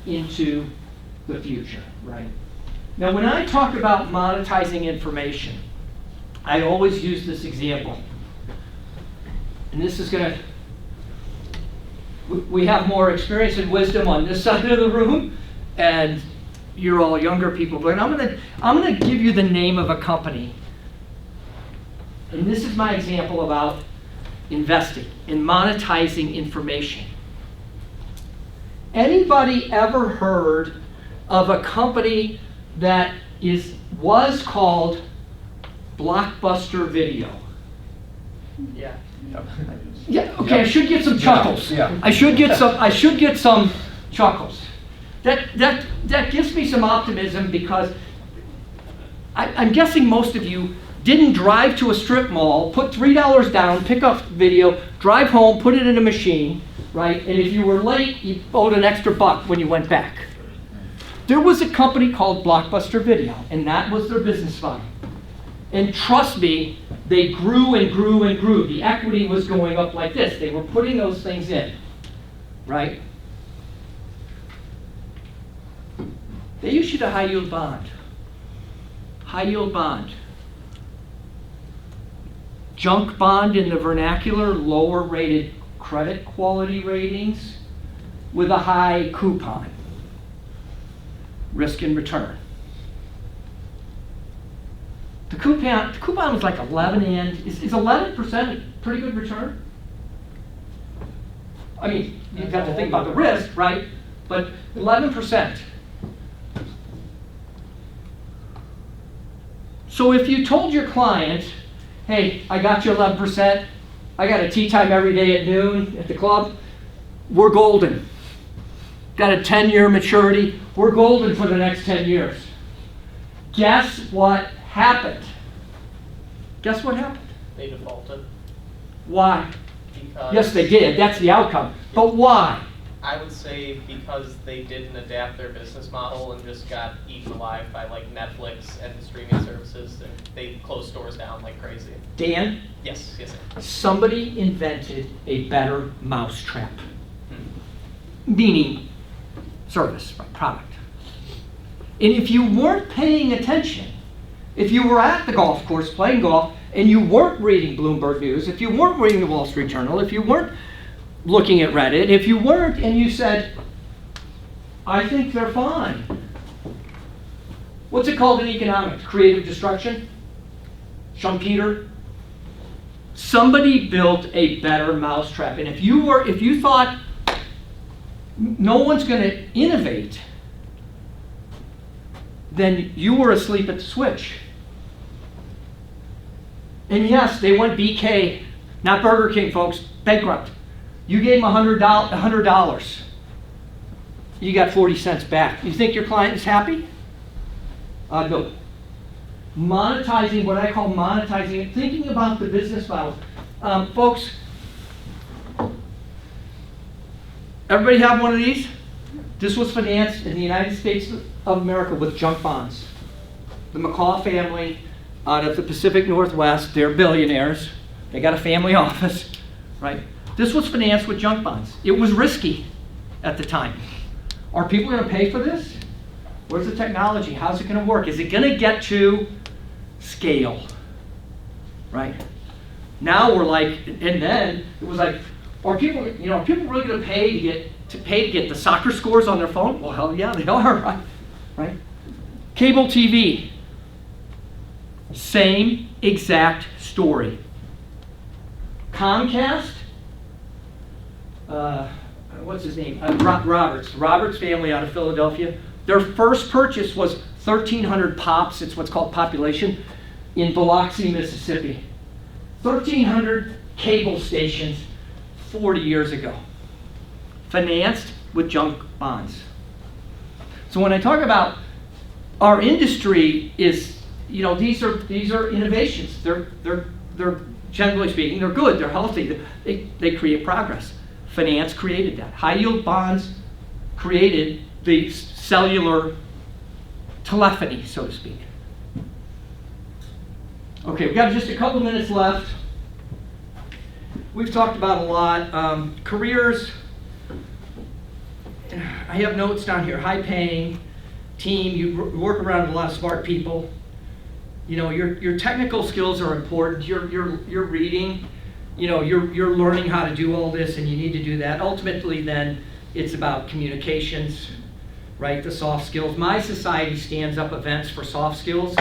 into the future, right? Now, when I talk about monetizing information, I always use this example. And this is going to, we have more experience and wisdom on this side of the room, and you're all younger people, but I'm going to give you the name of a company. And this is my example about investing in monetizing information. Anybody ever heard of a company that was called Blockbuster Video? Yeah. Yeah, okay, I should get some chuckles. Yeah. I should get some chuckles. That gives me some optimism, because I'm guessing most of you didn't drive to a strip mall, put $3 down, pick up video, drive home, put it in a machine, right? And if you were late, you owed an extra $1 when you went back. There was a company called Blockbuster Video, and that was their business model. And trust me, they grew and grew and grew. The equity was going up like this. They were putting those things in, right? They issued a high-yield bond. High-yield bond. Junk bond in the vernacular, lower rated credit quality ratings with a high coupon. Risk and return. The coupon was like 11, and is 11% a pretty good return? I mean, you've got to think about the risk, right? But 11%. So if you told your client, hey, I got you 11%, I got a tea time every day at noon at the club, we're golden. Got a 10-year maturity, we're golden for the next 10 years. Guess what happened? Guess what happened? They defaulted. Why? Because Yes, they did. That's the outcome. But why? I would say because they didn't adapt their business model and just got eaten alive by like Netflix and streaming services, and they closed stores down like crazy. Dan, Yes, sir. somebody invented a better mousetrap. Meaning service, right, product. And if you weren't paying attention, if you were at the golf course playing golf and you weren't reading Bloomberg News, if you weren't reading the Wall Street Journal, if you weren't looking at Reddit, if you weren't and you said, I think they're fine. What's it called in economics? Creative destruction? Schumpeter? Somebody built a better mousetrap. And if you thought no one's going to innovate, then you were asleep at the switch. And yes, they went BK, not Burger King, folks, bankrupt. You gave them $100. You got 40 cents back. You think your client is happy? No. Monetizing, what I call monetizing it, thinking about the business model. Folks, everybody have one of these? This was financed in the United States of America with junk bonds. The McCaw family out of the Pacific Northwest, they're billionaires. They got a family office, right? This was financed with junk bonds. It was risky at the time. Are people going to pay for this? Where's the technology? How's it going to work? Is it going to get to scale? Right? Now we're like, and then it was like, Are people really going to pay to get the soccer scores on their phone? Well, hell yeah, they are, right? Cable TV, same exact story. Comcast, what's his name? Roberts family out of Philadelphia. Their first purchase was 1,300 pops. It's what's called population in Biloxi, Mississippi. 1,300 cable stations 40 years ago, financed with junk bonds. So when I talk about our industry is, these are innovations. They're generally speaking, they're good, they're healthy, they create progress. Finance created that. High yield bonds created the cellular telephony, so to speak. Okay, we've got just a couple minutes left. We've talked about a lot. Careers, I have notes down here. High paying team, you work around a lot of smart people. Your technical skills are important. You're reading, you're learning how to do all this, and you need to do that. Ultimately, then, it's about communications, right? The soft skills. My society stands up events for soft skills.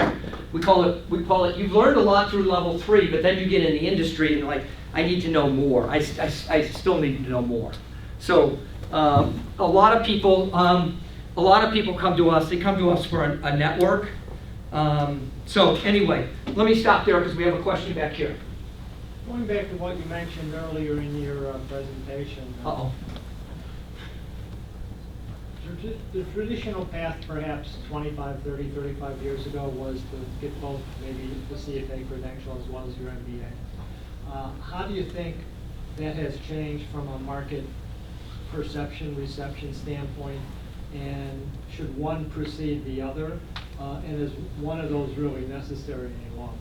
We call it. You've learned a lot through level 3, but then you get in the industry and I need to know more. I still need to know more. So a lot of people come to us. They come to us for a network. So anyway, let me stop there because we have a question back here. Going back to what you mentioned earlier in your presentation. The traditional path, perhaps 25, 30, 35 years ago, was to get both maybe the CFA credential as well as your MBA. How do you think that has changed from a market perception, reception standpoint, and should one precede the other? And is one of those really necessary any longer?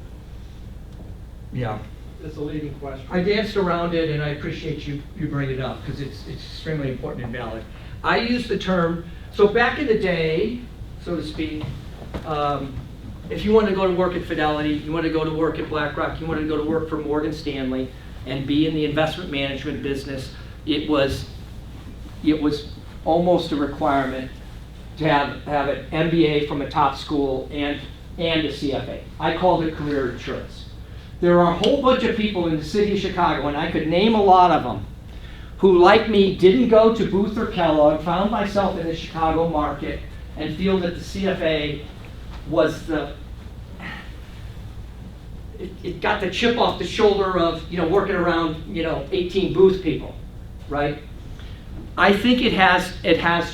Yeah. That's a leading question. I danced around it, and I appreciate you bringing it up because it's extremely important and valid. I use the term, so back in the day, so to speak, if you wanted to go to work at Fidelity, you wanted to go to work at BlackRock, you wanted to go to work for Morgan Stanley and be in the investment management business, it was almost a requirement to have an MBA from a top school and a CFA. I called it career insurance. There are a whole bunch of people in the city of Chicago, and I could name a lot of them, who, like me, didn't go to Booth or Kellogg, found myself in the Chicago market, and feel that the CFA was it got the chip off the shoulder of, working around, 18 Booth people, right? I think it has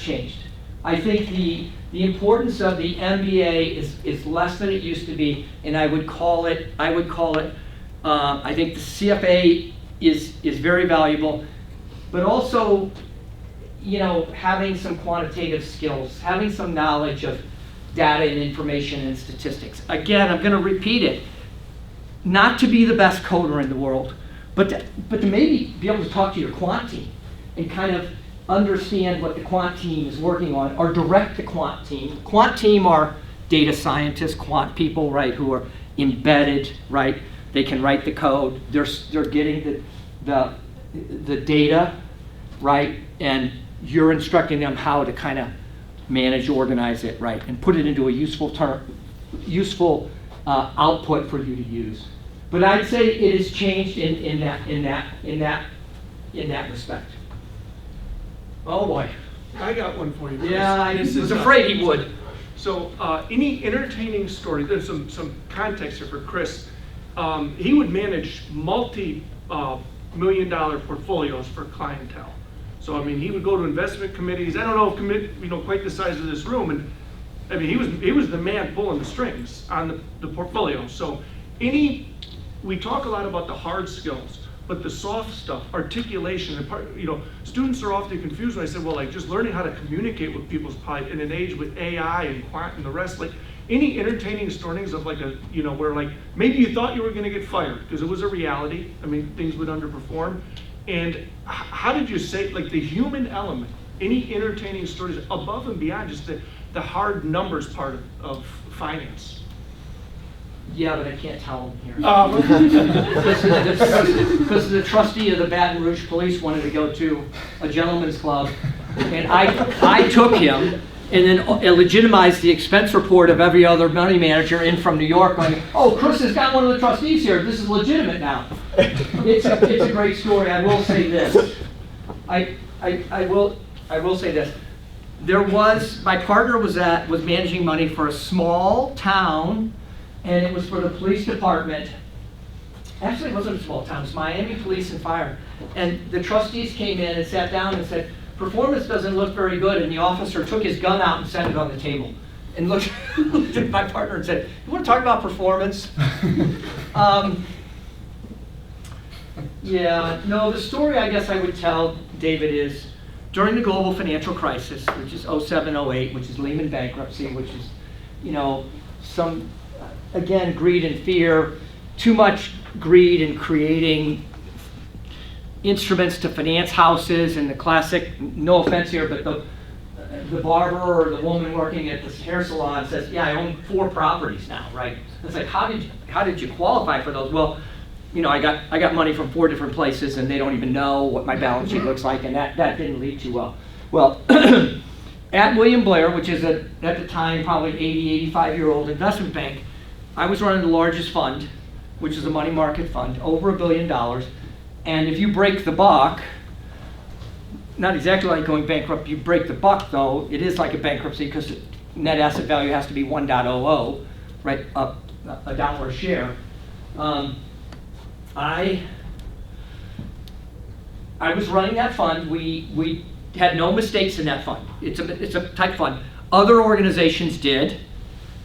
changed. I think the importance of the MBA is less than it used to be, and I think the CFA is very valuable, but also, having some quantitative skills, having some knowledge of data and information and statistics. Again, I'm going to repeat it. Not to be the best coder in the world, but to maybe be able to talk to your quant team and kind of understand what the quant team is working on, or direct the quant team. Quant team are data scientists, quant people, right, who are embedded, right? They can write the code. They're getting the data, right? And you're instructing them how to kind of manage, organize it, right, and put it into a useful output for you to use. But I'd say it has changed in that respect. Oh boy. I got one for you, Chris. Yeah, I This was is, afraid he would. So any entertaining story, there's some context here for Chris. He would manage multi-million-dollar portfolios for clientele. So I mean, he would go to investment committees. I don't know, quite the size of this room, and I mean, he was the man pulling the strings on the portfolio. So we talk a lot about the hard skills, but the soft stuff, articulation, and students are often confused when I say, well, like just learning how to communicate with people in an age with AI and quant and the rest. Like any entertaining stories of where like maybe you thought you were going to get fired because it was a reality. I mean, things would underperform. And how did you say, like the human element, any entertaining stories above and beyond just the hard numbers part of finance? Yeah, but I can't tell him here. Oh. Because the trustee of the Baton Rouge Police wanted to go to a gentleman's club, and I took him, and then legitimized the expense report of every other money manager in from New York, going, oh, Chris has got one of the trustees here, this is legitimate now. It's a great story. I will say this. I will say this. My partner was managing money for a small town, and it was for the police department. Actually, it wasn't a small town, it was Miami Police and Fire. And the trustees came in and sat down and said, performance doesn't look very good, and the officer took his gun out and set it on the table. And looked at my partner and said, you want to talk about performance? Yeah, no, the story I guess I would tell, David, is during the global financial crisis, which is 07, 08, which is Lehman bankruptcy, which is, some, again, greed and fear, too much greed in creating instruments to finance houses, and the classic, no offense here, but the barber or the woman working at the hair salon says, yeah, I own 4 properties now, right? It's like, how did you qualify for those? Well, I got money from 4 different places, and they don't even know what my balance sheet looks like, and that didn't lead too well. Well, at William Blair, which is at the time probably 80, 85-year-old investment bank, I was running the largest fund, which is a money market fund, over $1 billion. And if you break the buck, not exactly like going bankrupt, you break the buck though, it is like a bankruptcy because net asset value has to be 1.00, right, up $1 a share. I was running that fund. We had no mistakes in that fund. It's a type fund. Other organizations did.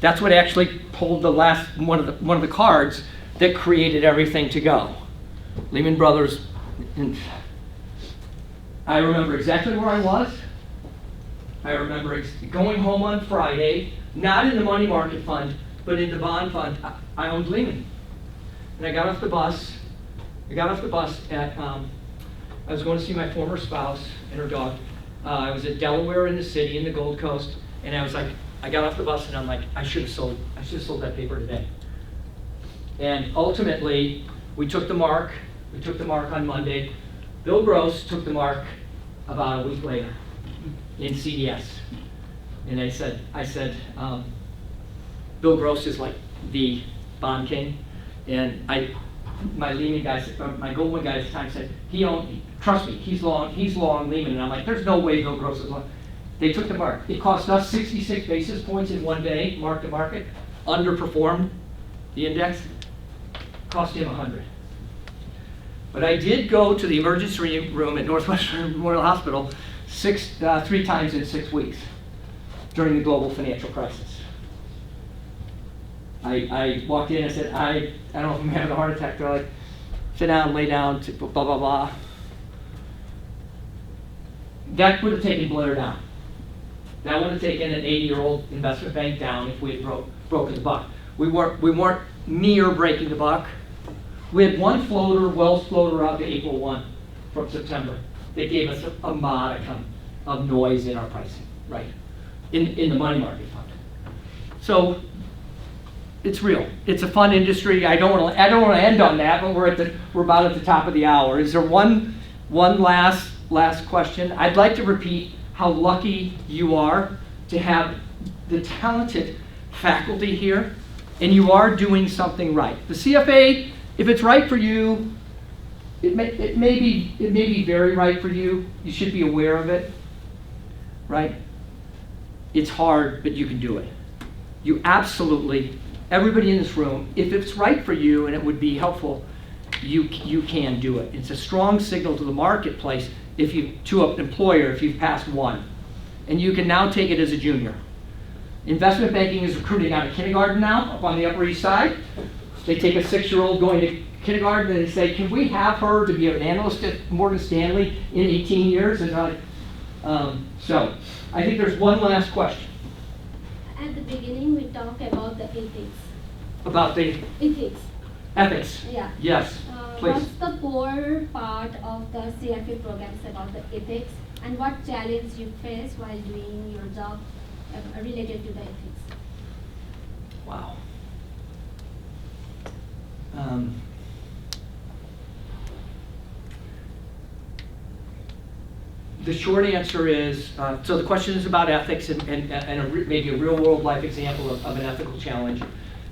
That's what actually pulled the last one of the cards that created everything to go. Lehman Brothers. I remember exactly where I was. I remember going home on Friday, not in the money market fund, but in the bond fund. I owned Lehman. And I got off the bus. At, I was going to see my former spouse and her dog. I was at Delaware in the city, in the Gold Coast, and I got off the bus and I'm like, I should have sold that paper today. And ultimately, we took the mark on Monday. Bill Gross took the mark about a week later in CDS. And I said, Bill Gross is like the bond king. And my Lehman guy, my Goldman guy at the time said, trust me, he's long Lehman. And I'm like, there's no way Bill Gross is long. They took the mark. It cost us 66 basis points in one day, mark to market, underperformed the index, cost him 100. But I did go to the emergency room at Northwestern Memorial Hospital 3 times in 6 weeks during the global financial crisis. I walked in and said, I don't know if I'm having a heart attack. They're like, sit down, lay down, blah, blah, blah. That would have taken Blair down. That would have taken an 80-year-old investment bank down if we had broken the buck. We weren't near breaking the buck. We had one floater, Wells floater, out to April 1 from September. They gave us a modicum of noise in our pricing, right, in the money market fund. So it's real. It's a fun industry. I don't want to end on that, but we're about at the top of the hour. Is there one last question? I'd like to repeat how lucky you are to have the talented faculty here, and you are doing something right. The CFA, if it's right for you, it may be very right for you. You should be aware of it, right? It's hard, but you can do it. You absolutely, everybody in this room, if it's right for you and it would be helpful, you can do it. It's a strong signal to the marketplace to an employer if you've passed one. And you can now take it as a junior. Investment banking is recruiting out of kindergarten now, up on the Upper East Side. They take a 6-year-old going to kindergarten and they say, can we have her to be an analyst at Morgan Stanley in 18 years? And so I think there's one last question. At the beginning, we talked about the ethics. About the Ethics. ethics. Yeah. Yes, please. What's the core part of the CFA programs about the ethics, and what challenge you face while doing your job related to the ethics? Wow. The short answer is, so the question is about ethics and maybe a real world life example of an ethical challenge.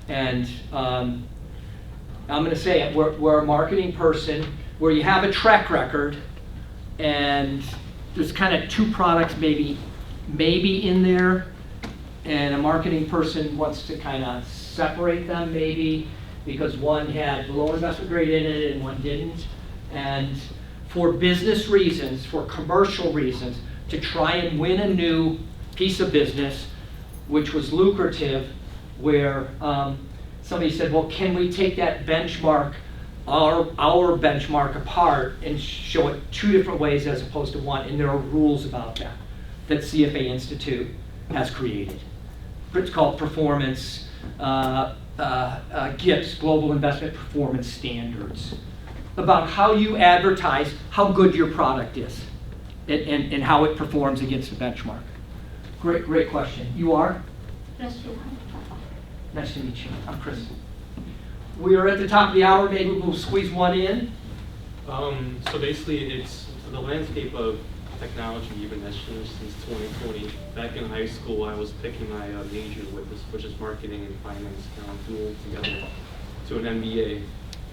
And I'm going to say it, we're a marketing person where you have a track record and there's kind of two products maybe in there, and a marketing person wants to kind of separate them maybe because one had below investment grade in it and one didn't. And for business reasons, for commercial reasons, to try and win a new piece of business, which was lucrative, where somebody said, well, can we take that benchmark, our benchmark apart and show it two different ways as opposed to one? And there are rules about that CFA Institute has created. It's called performance, GIPS, Global Investment Performance Standards, about how you advertise how good your product is and how it performs against the benchmark. Great question. You are? Restaurant. Nice to meet you. I'm Chris. We are at the top of the hour. Maybe we'll squeeze one in. So basically, it's the landscape of technology even has changed since 2020. Back in high school, I was picking my major, which is marketing and finance, kind of dual together to an MBA.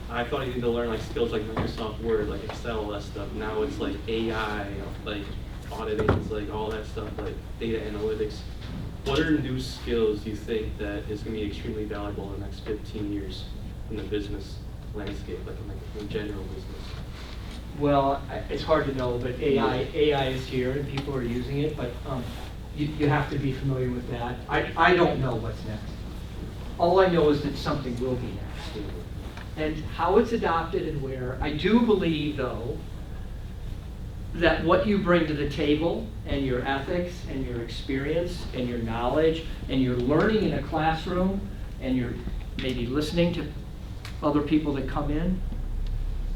I thought I needed to learn like skills like Microsoft Word, like Excel, all that stuff. Now it's like AI, like auditing, it's like all that stuff, like data analytics. What are new skills do you think that is going to be extremely valuable in the next 15 years in the business landscape, like in general business? Well, it's hard to know, but AI is here and people are using it, but you have to be familiar with that. I don't know what's next. All I know is that something will be next. And how it's adopted and where. I do believe, though, that what you bring to the table and your ethics and your experience and your knowledge and your learning in a classroom and you're maybe listening to other people that come in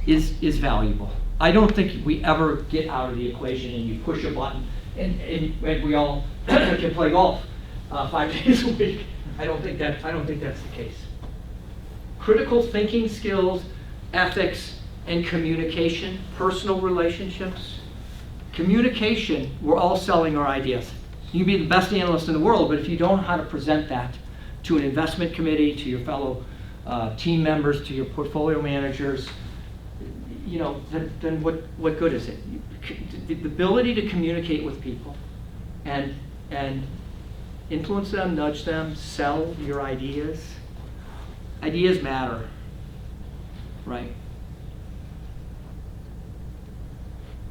is valuable. I don't think we ever get out of the equation and you push a button and we all can play golf 5 days a week. I don't think that's the case. Critical thinking skills, ethics, and communication, personal relationships. Communication, we're all selling our ideas. You can be the best analyst in the world, but if you don't know how to present that to an investment committee, to your fellow team members, to your portfolio managers, you know, then what good is it? The ability to communicate with people and influence them, nudge them, sell your ideas. Ideas matter, right?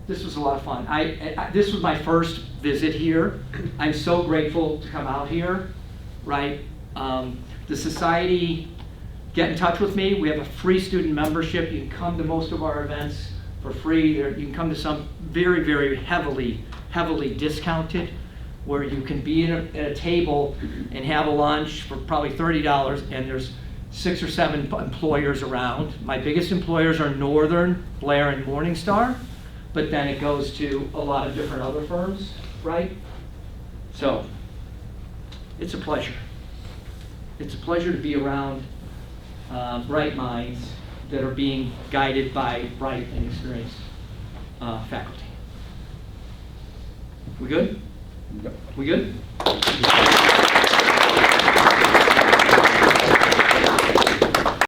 This was a lot of fun. This was my first visit here. I'm so grateful to come out here, right? The society, get in touch with me. We have a free student membership. You can come to most of our events for free. You can come to some very, very heavily discounted, where you can be at a table and have a lunch for probably $30, and there's 6 or 7 employers around. My biggest employers are Northern, Blair, and Morningstar, but then it goes to a lot of different other firms, right? So, it's a pleasure. It's a pleasure to be around bright minds that are being guided by bright and experienced faculty. We good? Yep. We good?